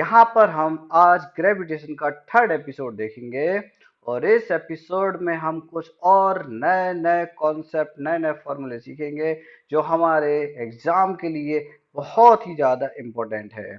यहाँ पर हम आज ग्रेविटेशन का थर्ड एपिसोड देखेंगे और इस एपिसोड में हम कुछ और नए नए कॉन्सेप्ट नए नए फॉर्मूले सीखेंगे जो हमारे एग्जाम के लिए बहुत ही ज़्यादा इम्पोर्टेंट है।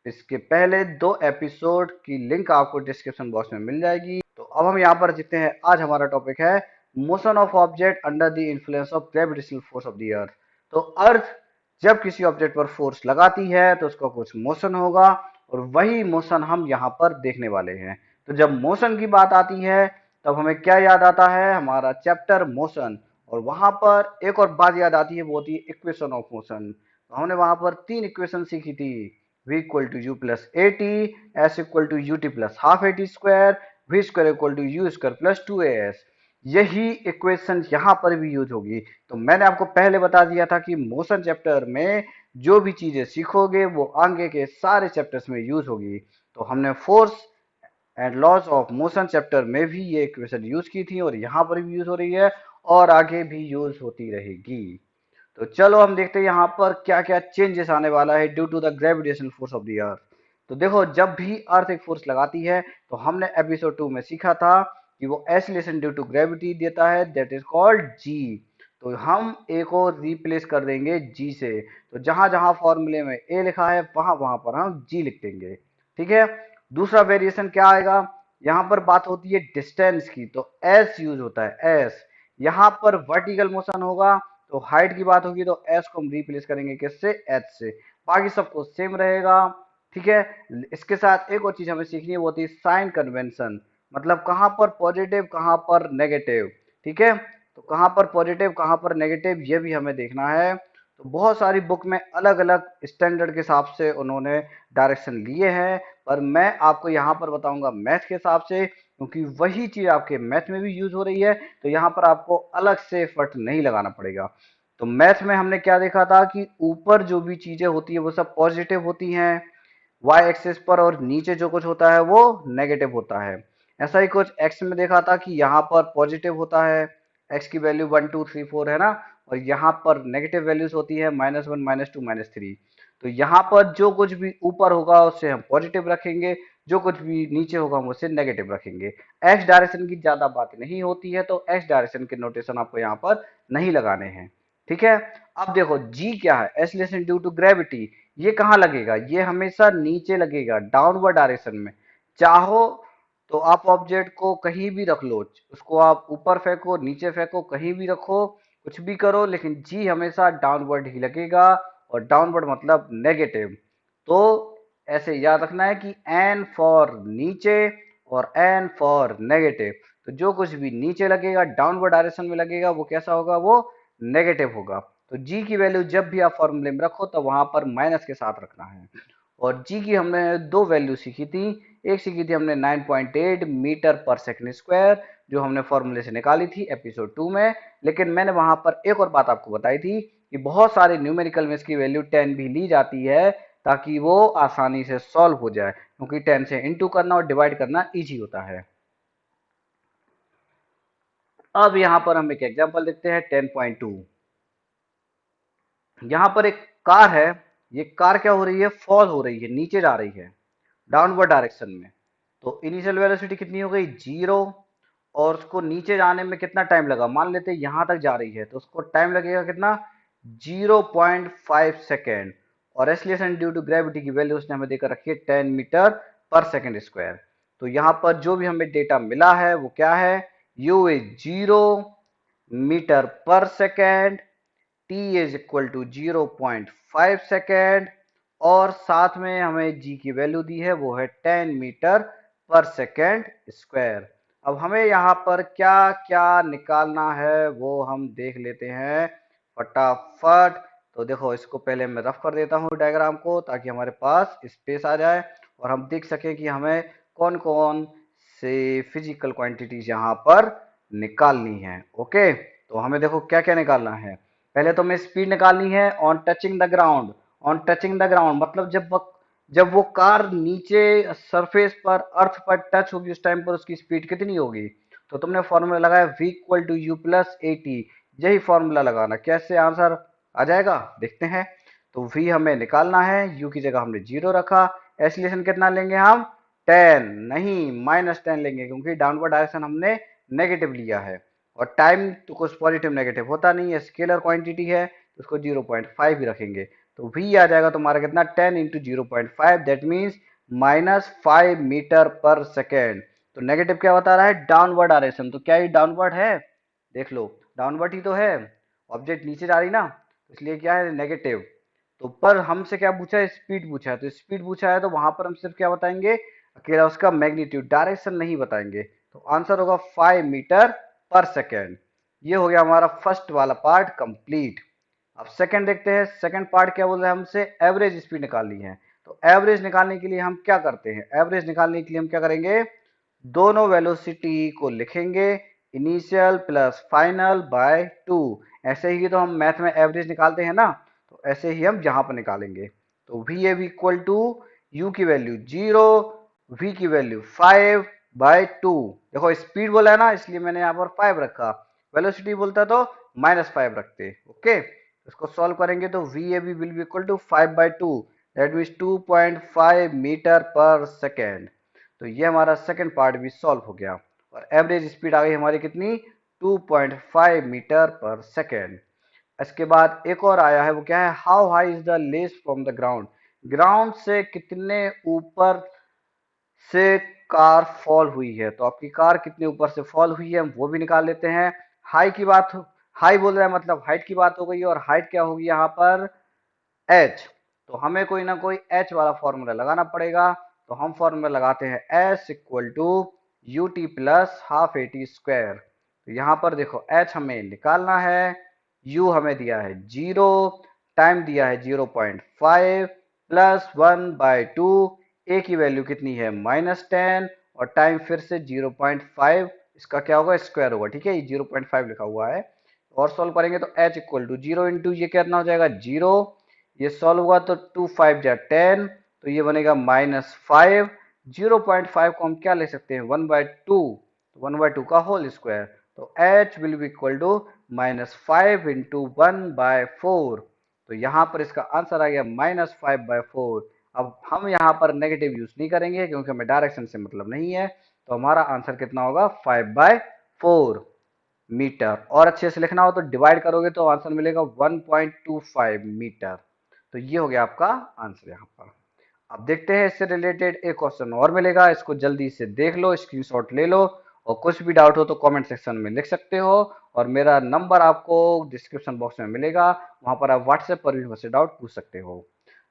इसके पहले दो एपिसोड की लिंक आपको डिस्क्रिप्शन बॉक्स में मिल जाएगी। तो अब हम यहाँ पर जीते हैं। आज हमारा टॉपिक है motion of object under the influence of gravitational force of the earth. तो अर्थ जब किसी ऑब्जेक्ट पर फोर्स लगाती है तो उसका कुछ मोशन होगा और वही मोशन हम यहाँ पर देखने वाले हैं। तो जब मोशन की बात आती है तब हमें क्या याद आता है, हमारा चैप्टर मोशन। और वहां पर एक और बात याद आती है, वो होती है इक्वेशन ऑफ मोशन। तो हमने वहां पर तीन इक्वेशन सीखी थी। v equal to you plus A T, S equal to U T plus half A T square, V square equal to you square plus two A S. यही equation यहाँ पर भी यूज होगी। तो मैंने आपको पहले बता दिया था कि मोशन चैप्टर में जो भी चीजें सीखोगे वो आगे के सारे चैप्टर्स में यूज होगी। तो हमने force and laws of motion chapter में भी ये इक्वेशन यूज की थी और यहाँ पर भी यूज हो रही है और आगे भी यूज होती रहेगी। तो चलो हम देखते हैं यहाँ पर क्या क्या चेंजेस आने वाला है due to the gravitational force of the earth. तो देखो, जब भी अर्थ एक फोर्स लगाती है तो हमने एपिसोड 2 में सीखा था कि वो एक्सीलरेशन ड्यू टू ग्रेविटी देता है, दैट इज कॉल्ड जी। तो हम ए को रिप्लेस कर देंगे जी से। तो जहां जहां फॉर्मूले में ए लिखा है वहां वहां पर हम जी लिख देंगे। ठीक है। दूसरा वेरिएशन क्या आएगा, यहाँ पर बात होती है डिस्टेंस की, तो एस यूज होता है एस। यहाँ पर वर्टिकल मोशन होगा तो हाइट की बात होगी तो एस को हम रिप्लेस करेंगे किससे, एच से। बाकी सब कुछ सेम रहेगा। ठीक है। इसके साथ एक और चीज हमें सीखनी है, वो होती है साइन कन्वेंशन। मतलब कहाँ पर पॉजिटिव कहाँ पर नेगेटिव। ठीक है। तो कहाँ पर पॉजिटिव कहाँ पर नेगेटिव ये भी हमें देखना है। तो बहुत सारी बुक में अलग अलग स्टैंडर्ड के हिसाब से उन्होंने डायरेक्शन लिए हैं, पर मैं आपको यहाँ पर बताऊंगा मैथ के हिसाब से, क्योंकि वही चीज आपके मैथ में भी यूज हो रही है। तो यहाँ पर आपको अलग से एफर्ट नहीं लगाना पड़ेगा। तो मैथ में हमने क्या देखा था कि ऊपर जो भी चीजें होती है वो सब पॉजिटिव होती हैं वाई एक्सिस पर, और नीचे जो कुछ होता है वो नेगेटिव होता है। ऐसा ही कुछ एक्स में देखा था कि यहाँ पर पॉजिटिव होता है, एक्स की वैल्यू 1 2 3 4 है ना, और यहाँ पर नेगेटिव वैल्यूज होती है -1 -2 -3। तो यहाँ पर जो कुछ भी ऊपर होगा उससे हम पॉजिटिव रखेंगे, जो कुछ भी नीचे होगा हम उससे नेगेटिव रखेंगे। एक्स डायरेक्शन की ज्यादा बात नहीं होती है तो एक्स डायरेक्शन के नोटेशन आपको यहाँ पर नहीं लगाने हैं। ठीक है। अब देखो जी क्या है, एक्सीलरेशन ड्यू टू ग्रेविटी। ये कहाँ लगेगा, ये हमेशा नीचे लगेगा, डाउनवर्ड डायरेक्शन में। चाहो तो आप ऑब्जेक्ट को कहीं भी रख लो, उसको आप ऊपर फेंको नीचे फेंको कहीं भी रखो, कुछ भी करो, लेकिन जी हमेशा डाउनवर्ड ही लगेगा। और डाउनवर्ड मतलब नेगेटिव। तो ऐसे याद रखना है कि एन फॉर नीचे और एन फॉर नेगेटिव। तो जो कुछ भी नीचे लगेगा डाउनवर्ड डायरेक्शन में लगेगा वो कैसा होगा, वो नेगेटिव होगा। तो जी की वैल्यू जब भी आप फॉर्मूले में रखो तो वहां पर माइनस के साथ रखना है। और जी की हमने दो वैल्यू सीखी थी। एक सीखी थी हमने 9.8 मीटर पर सेकंड स्क्वायर, जो हमने फॉर्मूले से निकाली थी एपिसोड 2 में। लेकिन मैंने वहां पर एक और बात आपको बताई थी कि बहुत सारे न्यूमेरिकल में इसकी वैल्यू 10 भी ली जाती है ताकि वो आसानी से सॉल्व हो जाए, क्योंकि 10 से इंटू करना और डिवाइड करना इजी होता है। अब यहाँ पर हम एक एग्जांपल देखते हैं 10.2। यहाँ पर एक कार है, ये कार क्या हो रही है, फॉल हो रही है, नीचे जा रही है डाउनवर्ड डायरेक्शन में। तो इनिशियल वेलोसिटी कितनी हो गई, 0। और उसको नीचे जाने में कितना टाइम लगा, मान लेते हैं यहां तक जा रही है तो उसको टाइम लगेगा कितना, 0.5 सेकेंड। और एक्सीलरेशन ड्यू टू ग्रेविटी की वैल्यू उसने हमें देकर रखी है 10 मीटर पर सेकेंड स्क्वायर। तो यहाँ पर जो भी हमें डेटा मिला है वो क्या है, U is 0 metre per second, T is equal to 0.5 second, और साथ में हमें जी की वैल्यू दी है वो है 10 मीटर पर सेकेंड स्क्वायर। अब हमें यहाँ पर क्या क्या निकालना है वो हम देख लेते हैं फटाफट। तो देखो, इसको पहले मैं रफ कर देता हूँ डायग्राम को ताकि हमारे पास स्पेस आ जाए और हम देख सकें कि हमें कौन कौन से फिजिकल क्वांटिटीज यहाँ पर निकालनी है। ओके। तो हमें देखो क्या क्या निकालना है। पहले तो हमें स्पीड निकालनी है on touching the ground. On touching the ground मतलब जब वो कार नीचे सरफेस पर अर्थ पर टच होगी उस टाइम पर उसकी स्पीड कितनी होगी। तो तुमने फॉर्मूला लगाया v equal to you plus A T. यही फॉर्मूला लगाना, कैसे आंसर आ जाएगा देखते हैं। तो v हमें निकालना है, u की जगह हमने 0 रखा, एक्सीलरेशन कितना लेंगे हम? 10 नहीं, -10 लेंगे, क्योंकि डाउनवर्ड डायरेक्शन हमने नेगेटिव लिया है। और टाइम तो कुछ पॉजिटिव नेगेटिव होता नहीं है, स्केलर क्वांटिटी है, तो उसको 0.5 ही रखेंगे। तो v आ जाएगा तुम्हारा कितना? 10 into 0.5, that means -5 metre per second. तो नेगेटिव क्या बता रहा है? Downward direction. तो क्या ये डाउनवर्ड है? देख लो, डाउनवर्ड ही तो है, ऑब्जेक्ट नीचे जा रही ना, इसलिए क्या है? नेगेटिव। तो पर हमसे क्या पूछा है? स्पीड पूछा है। तो स्पीड पूछा है तो वहां पर हम सिर्फ क्या बताएंगे? अकेला उसका मैग्नीट्यूड, डायरेक्शन नहीं बताएंगे। तो आंसर होगा 5 मीटर पर सेकेंड। ये हो गया हमारा फर्स्ट वाला पार्ट कंप्लीट। अब सेकंड देखते हैं। सेकंड पार्ट क्या बोल रहा है हमसे? एवरेज स्पीड निकालनी है। तो एवरेज निकालने के लिए हम क्या करते हैं? एवरेज निकालने के लिए हम क्या करेंगे? दोनों वेलोसिटी को लिखेंगे, इनिशियल प्लस फाइनल बाय 2। ऐसे ही तो हम मैथ में एवरेज निकालते हैं ना, तो ऐसे ही हम यहाँ पर निकालेंगे। तो V A equal to U की वैल्यू 0, वी की वैल्यू 5/2। देखो स्पीड बोला है ना, इसलिए मैंने यहाँ पर 5 रखा। वेलोसिटी बोलता तो -5 रखते। ओके, इसको सॉल्व करेंगे तो V A B will be equal to 5/2, that means 2.5 metre per second. तो ये हमारा सेकंड पार्ट भी सॉल्व हो गया। और एवरेज स्पीड आ गई हमारी कितनी? 2.5 मीटर पर सेकेंड। इसके बाद एक और आया है, वो क्या है? How high is the less from the ground? Ground से कितने ऊपर से कार फॉल हुई है? तो आपकी कार कितने ऊपर से फॉल हुई है, हम वो भी निकाल लेते हैं। हाई की बात, हाई बोल रहा है मतलब हाइट की बात हो गई, और हाइट क्या होगी यहाँ पर? एच। तो हमें कोई ना कोई एच वाला फॉर्मूला लगाना पड़ेगा। तो हम फॉर्मूला लगाते हैं S equal to U T plus half A T square. तो यहाँ पर देखो एच हमें निकालना है, यू हमें दिया है 0, टाइम दिया है 0.5 प्लस 1/2, ए की वैल्यू कितनी है? -10, और टाइम फिर से 0.5, इसका क्या होगा? स्क्वायर होगा। ठीक है, ये 0.5 लिखा हुआ है। और सॉल्व करेंगे तो h इक्वल टू 0 इंटू ये कितना हो जाएगा? 0। ये सॉल्व हुआ तो 2 5 जा 10, तो ये बनेगा -5। 0.5 को हम क्या ले सकते हैं? 1/2, 1/2 का होल स्क्वायर। तो h will be equal to -5 into 1/4। तो यहाँ पर इसका आंसर आ गया -5/4। अब हम यहाँ पर नेगेटिव यूज नहीं करेंगे, क्योंकि हमें डायरेक्शन से मतलब नहीं है। तो हमारा आंसर कितना होगा? 5/4 मीटर। और अच्छे से लिखना हो तो डिवाइड करोगे तो आंसर मिलेगा 1.25 मीटर। तो ये हो गया आपका आंसर यहाँ पर। अब देखते हैं इससे रिलेटेड एक क्वेश्चन और मिलेगा, इसको जल्दी से देख लो, स्क्रीनशॉट ले लो, और कुछ भी डाउट हो तो कमेंट सेक्शन में लिख सकते हो। और मेरा नंबर आपको डिस्क्रिप्शन बॉक्स में मिलेगा, वहां पर आप व्हाट्सएप पर भी मुझसे डाउट पूछ सकते हो।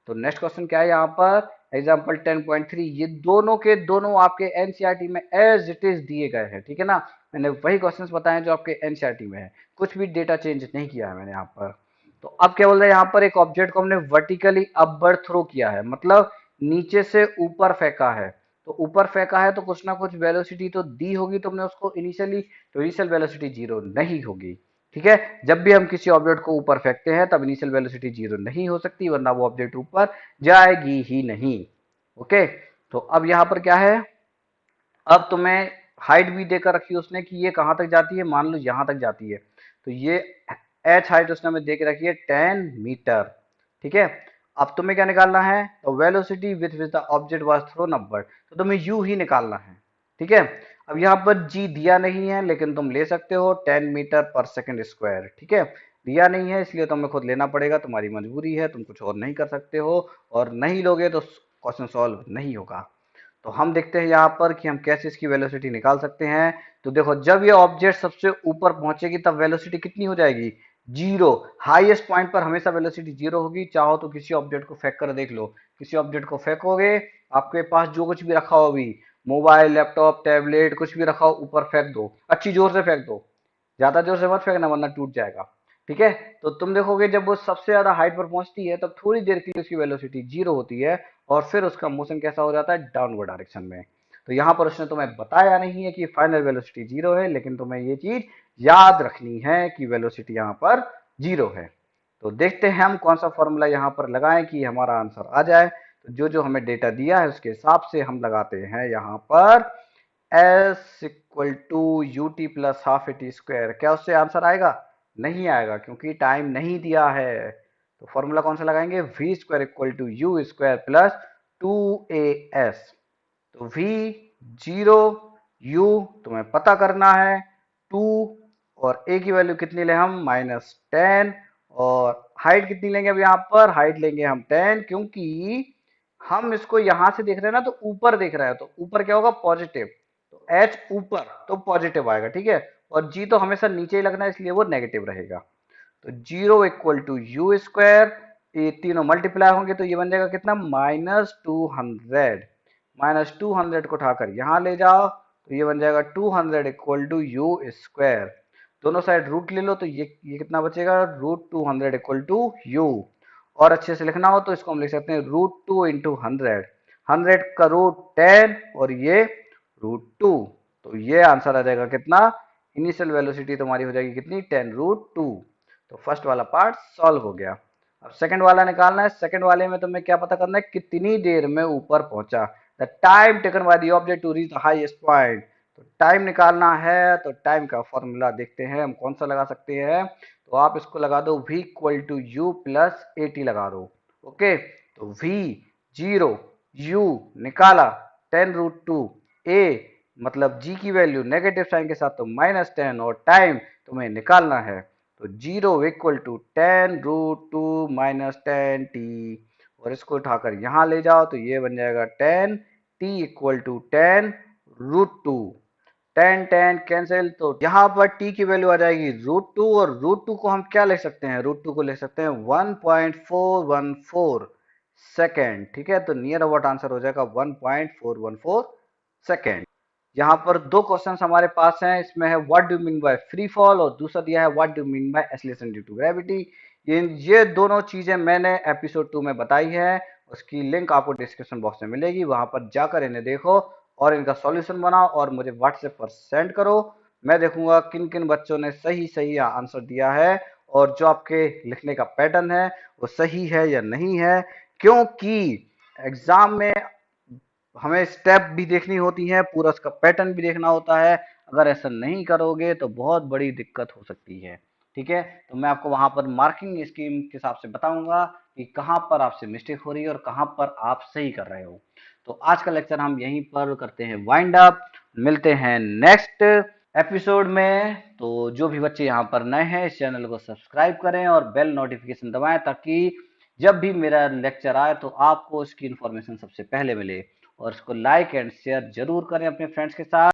तो नेक्स्ट क्वेश्चन क्या है यहाँ पर? एग्जाम्पल 10.3। ये दोनों के दोनों आपके एनसीईआरटी में एज इट इज दिए गए हैं, ठीक है ना। मैंने वही क्वेश्चंस बताए जो आपके एनसीईआरटी में है, कुछ भी डेटा चेंज नहीं किया है मैंने यहाँ पर। तो अब क्या बोल रहे हैं यहाँ पर? एक ऑब्जेक्ट को हमने वर्टिकली अपवर्ड थ्रो किया है, मतलब नीचे से ऊपर फेंका है। तो ऊपर फेंका है तो कुछ ना कुछ वेलोसिटी तो दी होगी तुमने उसको इनिशियली, तो इनिशियल वेलोसिटी 0 नहीं होगी। ठीक है, जब भी हम किसी ऑब्जेक्ट को ऊपर फेंकते हैं तब इनिशियल वेलोसिटी 0 नहीं हो सकती, वरना वो ऑब्जेक्ट ऊपर जाएगी ही नहीं। ओके, तो अब यहाँ पर क्या है? अब तुम्हें हाइट भी देकर रखी है उसने कि ये कहाँ तक जाती है, मान लो यहाँ तक जाती है। तो ये एच हाइट उसने हमें दे के रखी है 10 मीटर। ठीक है, अब तुम्हें क्या निकालना है? तो velocity with which the object was thrown upward, तो तुम्हें यू ही निकालना है। ठीक है, अब यहाँ पर जी दिया नहीं है, लेकिन तुम ले सकते हो 10 मीटर पर सेकेंड स्क्वायर। ठीक है, दिया नहीं है इसलिए तुम्हें खुद लेना पड़ेगा, तुम्हारी मजबूरी है, तुम कुछ और नहीं कर सकते हो। और नहीं लोगे तो क्वेश्चन सॉल्व नहीं होगा। तो हम देखते हैं यहाँ पर कि हम कैसे इसकी वेलोसिटी निकाल सकते हैं। तो देखो, जब ये ऑब्जेक्ट सबसे ऊपर पहुंचेगी तब वेलोसिटी कितनी हो जाएगी? 0। हाईएस्ट पॉइंट पर हमेशा वेलोसिटी 0 होगी। चाहो तो किसी ऑब्जेक्ट को फेंक कर देख लो, किसी ऑब्जेक्ट को फेंकोगे, आपके पास जो कुछ भी रखा हो, अभी मोबाइल, लैपटॉप, टैबलेट, कुछ भी रखा हो, ऊपर फेंक दो, अच्छी जोर से फेंक दो, ज्यादा जोर से मत फेंकना वरना टूट जाएगा। ठीक है, तो तुम देखोगे जब वो सबसे ज्यादा हाइट पर पहुंचती है तब थोड़ी देर के लिए उसकी वेलोसिटी 0 होती है, और फिर उसका मोशन कैसा हो जाता है? डाउनवर्ड डायरेक्शन में। तो यहाँ पर उसने तुम्हें बताया नहीं है कि फाइनल वेलोसिटी 0 है, लेकिन तुम्हें ये चीज याद रखनी है कि वेलोसिटी यहाँ पर 0 है। तो देखते हैं हम कौन सा फॉर्मूला यहाँ पर लगाएं कि हमारा आंसर आ जाए। तो जो जो हमें डेटा दिया है उसके हिसाब से हम लगाते हैं यहाँ पर s equal to U T plus half A T square. क्या उससे आंसर आएगा? नहीं आएगा, क्योंकि टाइम नहीं दिया है। तो फॉर्मूला कौन सा लगाएंगे? V square equal to you square plus 2as। तो v 0 u तुम्हें पता करना है 2 और a की वैल्यू कितनी ले हम -10 और हाइट कितनी लेंगे अब यहाँ पर हाइट लेंगे हम 10 क्योंकि हम इसको यहां से देख रहे हैं ना तो ऊपर देख रहे हैं तो ऊपर क्या होगा पॉजिटिव तो h ऊपर तो पॉजिटिव आएगा ठीक है और g तो हमेशा नीचे ही लगना है इसलिए वो नेगेटिव रहेगा। तो 0 इक्वल टू यू स्क्वायर ये तीनों मल्टीप्लाई होंगे तो ये बन जाएगा कितना -200 -200 को उठाकर यहाँ ले जाओ तो ये बन जाएगा 200 इक्वल टू यू स्क्वायर। दोनों साइड रूट ले लो तो ये कितना बचेगा √200 इक्वल टू यू। और अच्छे से लिखना हो तो इसको हम लिख सकते हैं √2 इंटू 100 100 का √10 और ये √2 तो ये आंसर आ जाएगा कितना इनिशियल वेलोसिटी तुम्हारी हो जाएगी कितनी 10√2। तो फर्स्ट वाला पार्ट सॉल्व हो गया। अब सेकंड वाला निकालना है। सेकंड वाले में तुम्हें क्या पता करना है कितनी देर में ऊपर पहुंचा the time taken by the object to reach the highest point. तो टाइम निकालना है तो टाइम का फॉर्मूला देखते हैं हम कौन सा लगा सकते हैं। तो आप इसको लगा दो v equal to you plus A t लगा दो। ओके तो v 0 u निकाला 10√2 a मतलब g की वैल्यू नेगेटिव साइन के साथ तो -10 और टाइम तुम्हें निकालना है तो 0 इक्वल टू 10√2 -10t और इसको उठाकर यहाँ ले जाओ तो ये बन जाएगा 10t इक्वल टू 10√2 10 10 कैंसिल तो यहाँ पर t की वैल्यू आ जाएगी √2 और √2 को हम क्या लिख सकते हैं √2 को लिख सकते हैं 1.414 सेकेंड ठीक है। तो नियर अबाउट आंसर हो जाएगा 1.414 सेकेंड। यहाँ पर दो क्वेश्चंस हमारे पास हैं इसमें है what do mean by free fall और दूसरा दिया है what do mean by acceleration due to gravity. ये दोनों चीजें मैंने एपिसोड 2 में बताई है उसकी लिंक आपको डिस्क्रिप्शन बॉक्स में मिलेगी वहां पर जाकर इन्हें देखो और इनका सॉल्यूशन बनाओ और मुझे व्हाट्सएप पर सेंड करो। मैं देखूंगा किन किन बच्चों ने सही सही आंसर दिया है और जो आपके लिखने का पैटर्न है वो सही है या नहीं है क्योंकि एग्जाम में हमें स्टेप भी देखनी होती है पूरा उसका पैटर्न भी देखना होता है। अगर ऐसा नहीं करोगे तो बहुत बड़ी दिक्कत हो सकती है ठीक है। तो मैं आपको वहां पर मार्किंग स्कीम के हिसाब से बताऊंगा कि कहाँ पर आपसे मिस्टेक हो रही है और कहाँ पर आप सही कर रहे हो। तो आज का लेक्चर हम यहीं पर करते हैं वाइंड अप। मिलते हैं नेक्स्ट एपिसोड में। तो जो भी बच्चे यहाँ पर नए हैं इस चैनल को सब्सक्राइब करें और बेल नोटिफिकेशन दबाएं ताकि जब भी मेरा लेक्चर आए तो आपको उसकी इन्फॉर्मेशन सबसे पहले मिले और इसको लाइक एंड शेयर जरूर करें अपने फ्रेंड्स के साथ।